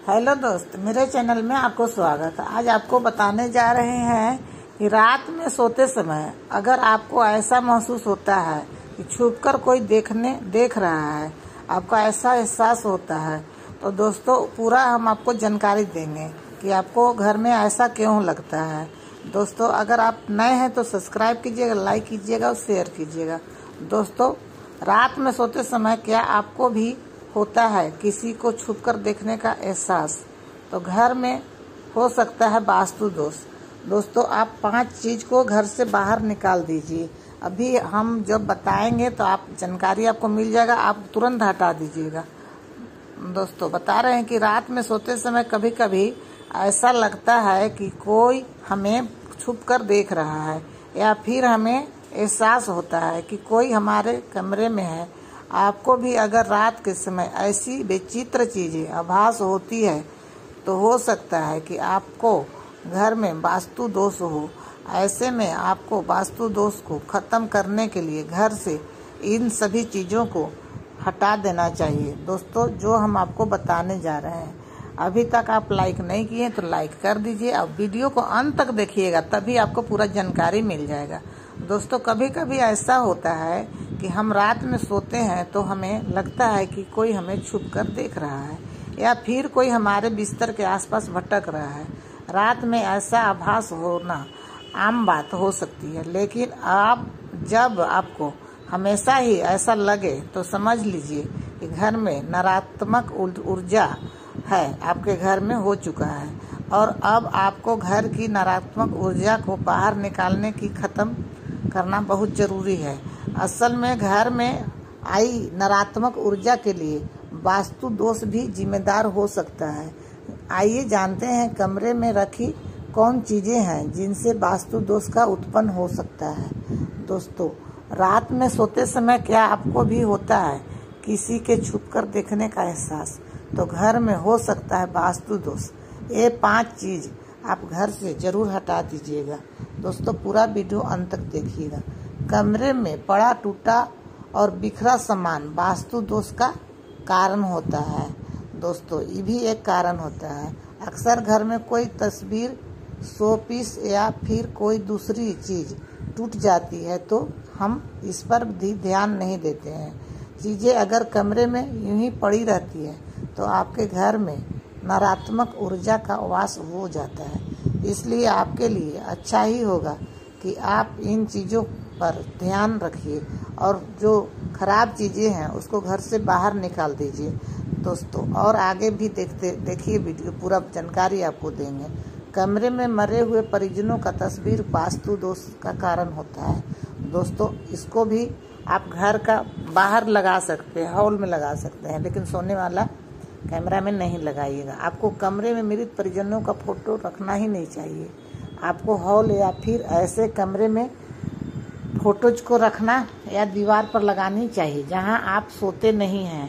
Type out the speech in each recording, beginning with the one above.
Hello दोस्त, मेरे channel में आपको स्वागत है। आज आपको बताने जा रहे हैं कि रात में सोते समय अगर आपको ऐसा महसूस होता है कि छुपकर कोई देख रहा है, आपका ऐसा एहसास होता है, तो दोस्तों पूरा हम आपको जानकारी देंगे कि आपको घर में ऐसा क्यों लगता है। दोस्तों अगर आप नए हैं तो सब्सक्राइब कीजिएगा, लाइक कीजिएगा और शेयर कीजिएगा। दोस्तों रात में सोते समय क्या आपको भी होता है किसी को छुपकर देखने का एहसास? तो घर में हो सकता है वास्तु दोष। दोस्तों आप 5 चीज को घर से बाहर निकाल दीजिए। अभी हम जब बताएंगे तो आप जानकारी आपको मिल जाएगा, आप तुरंत हटा दीजिएगा। दोस्तों बता रहे हैं कि रात में सोते समय कभी कभी ऐसा लगता है कि कोई हमें छुपकर देख रहा है, या फिर हमें एहसास होता है कि कोई हमारे कमरे में है। आपको भी अगर रात के समय ऐसी विचित्र चीजें आभास होती है तो हो सकता है कि आपको घर में वास्तु दोष हो। ऐसे में आपको वास्तु दोष को खत्म करने के लिए घर से इन सभी चीजों को हटा देना चाहिए। दोस्तों जो हम आपको बताने जा रहे हैं, अभी तक आप लाइक नहीं किए तो लाइक कर दीजिए। अब वीडियो को अंत तक देखिएगा, तभी आपको पूरा जानकारी मिल जाएगा। दोस्तों कभी कभी ऐसा होता है कि हम रात में सोते हैं तो हमें लगता है कि कोई हमें छुपकर देख रहा है, या फिर कोई हमारे बिस्तर के आसपास भटक रहा है। रात में ऐसा आभास होना आम बात हो सकती है, लेकिन जब आपको हमेशा ही ऐसा लगे तो समझ लीजिए कि घर में नकारात्मक ऊर्जा है, आपके घर में हो चुका है, और अब आपको घर की नकारात्मक ऊर्जा को बाहर निकालने की खत्म करना बहुत जरूरी है। असल में घर में आई नकारात्मक ऊर्जा के लिए वास्तु दोष भी जिम्मेदार हो सकता है। आइए जानते हैं कमरे में रखी कौन चीजें हैं जिनसे वास्तु दोष का उत्पन्न हो सकता है। दोस्तों रात में सोते समय क्या आपको भी होता है किसी के छुपकर देखने का एहसास? तो घर में हो सकता है वास्तु दोष। ये 5 चीज आप घर से जरूर हटा दीजिएगा। दोस्तों पूरा वीडियो अंत तक देखिएगा। कमरे में पड़ा टूटा और बिखरा सामान वास्तु दोष का कारण होता है। दोस्तों ये भी एक कारण होता है। अक्सर घर में कोई तस्वीर, शोपीस या फिर कोई दूसरी चीज टूट जाती है तो हम इस पर भी ध्यान नहीं देते हैं। चीजें अगर कमरे में यूं ही पड़ी रहती है तो आपके घर में नकारात्मक ऊर्जा का वास हो जाता है। इसलिए आपके लिए अच्छा ही होगा कि आप इन चीज़ों पर ध्यान रखिए और जो खराब चीज़ें हैं उसको घर से बाहर निकाल दीजिए। दोस्तों और आगे भी देखिए वीडियो, पूरा जानकारी आपको देंगे। कमरे में मरे हुए परिजनों का तस्वीर वास्तु दोष का कारण होता है। दोस्तों इसको भी आप घर का बाहर लगा सकते हैं, हॉल में लगा सकते हैं, लेकिन सोने वाला कैमरा में नहीं लगाइएगा। आपको कमरे में मृत परिजनों का फोटो रखना ही नहीं चाहिए। आपको हॉल या फिर ऐसे कमरे में फोटोज को रखना या दीवार पर लगानी चाहिए जहां आप सोते नहीं हैं।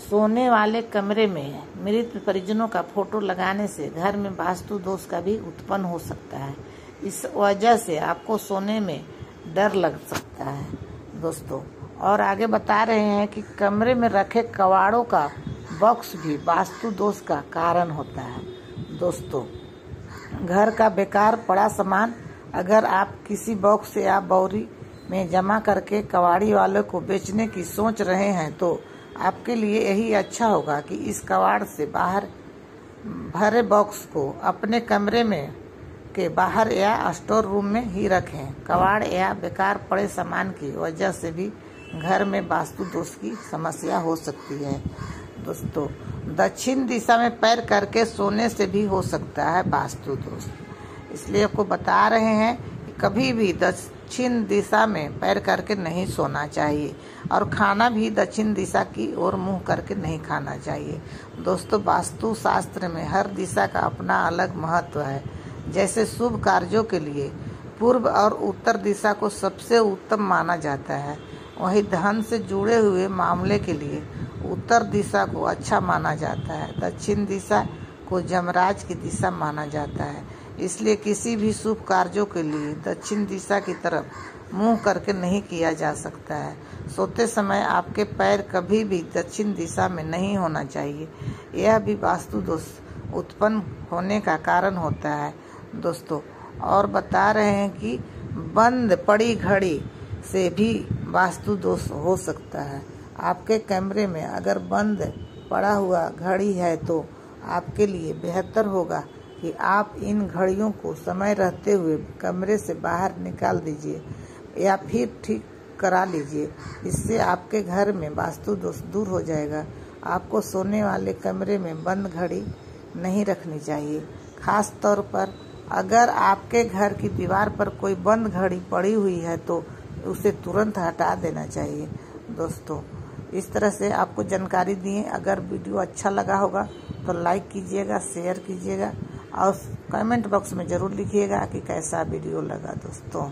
सोने वाले कमरे में मृत परिजनों का फोटो लगाने से घर में वास्तु दोष का भी उत्पन्न हो सकता है। इस वजह से आपको सोने में डर लग सकता है। दोस्तों और आगे बता रहे हैं कि कमरे में रखे कबाड़ों का बॉक्स भी वास्तु दोष का कारण होता है। दोस्तों घर का बेकार पड़ा सामान अगर आप किसी बॉक्स या बोरी में जमा करके कबाड़ी वालों को बेचने की सोच रहे हैं तो आपके लिए यही अच्छा होगा कि इस कबाड़ से बाहर भरे बॉक्स को अपने कमरे में के बाहर या स्टोर रूम में ही रखें। कबाड़ या बेकार पड़े सामान की वजह से भी घर में वास्तु दोष की समस्या हो सकती है। दोस्तों दक्षिण दिशा में पैर करके सोने से भी हो सकता है वास्तु दोष। इसलिए आपको बता रहे हैं कि कभी भी दक्षिण दिशा में पैर करके नहीं सोना चाहिए, और खाना भी दक्षिण दिशा की ओर मुंह करके नहीं खाना चाहिए। दोस्तों वास्तु शास्त्र में हर दिशा का अपना अलग महत्व है। जैसे शुभ कार्यों के लिए पूर्व और उत्तर दिशा को सबसे उत्तम माना जाता है, वहीं धन से जुड़े हुए मामले के लिए उत्तर दिशा को अच्छा माना जाता है। दक्षिण दिशा को यमराज की दिशा माना जाता है। इसलिए किसी भी शुभ कार्यों के लिए दक्षिण दिशा की तरफ मुंह करके नहीं किया जा सकता है। सोते समय आपके पैर कभी भी दक्षिण दिशा में नहीं होना चाहिए। यह भी वास्तु दोष उत्पन्न होने का कारण होता है दोस्तों। और बता रहे हैं कि बंद पड़ी घड़ी से भी वास्तु दोष हो सकता है। आपके कमरे में अगर बंद पड़ा हुआ घड़ी है तो आपके लिए बेहतर होगा कि आप इन घड़ियों को समय रहते हुए कमरे से बाहर निकाल दीजिए या फिर ठीक करा लीजिए। इससे आपके घर में वास्तु दोष दूर हो जाएगा। आपको सोने वाले कमरे में बंद घड़ी नहीं रखनी चाहिए। खास तौर पर अगर आपके घर की दीवार पर कोई बंद घड़ी पड़ी हुई है तो उसे तुरंत हटा देना चाहिए दोस्तों। इस तरह से आपको जानकारी दिए। अगर वीडियो अच्छा लगा होगा तो लाइक कीजिएगा, शेयर कीजिएगा और कमेंट बॉक्स में ज़रूर लिखिएगा कि कैसा वीडियो लगा दोस्तों।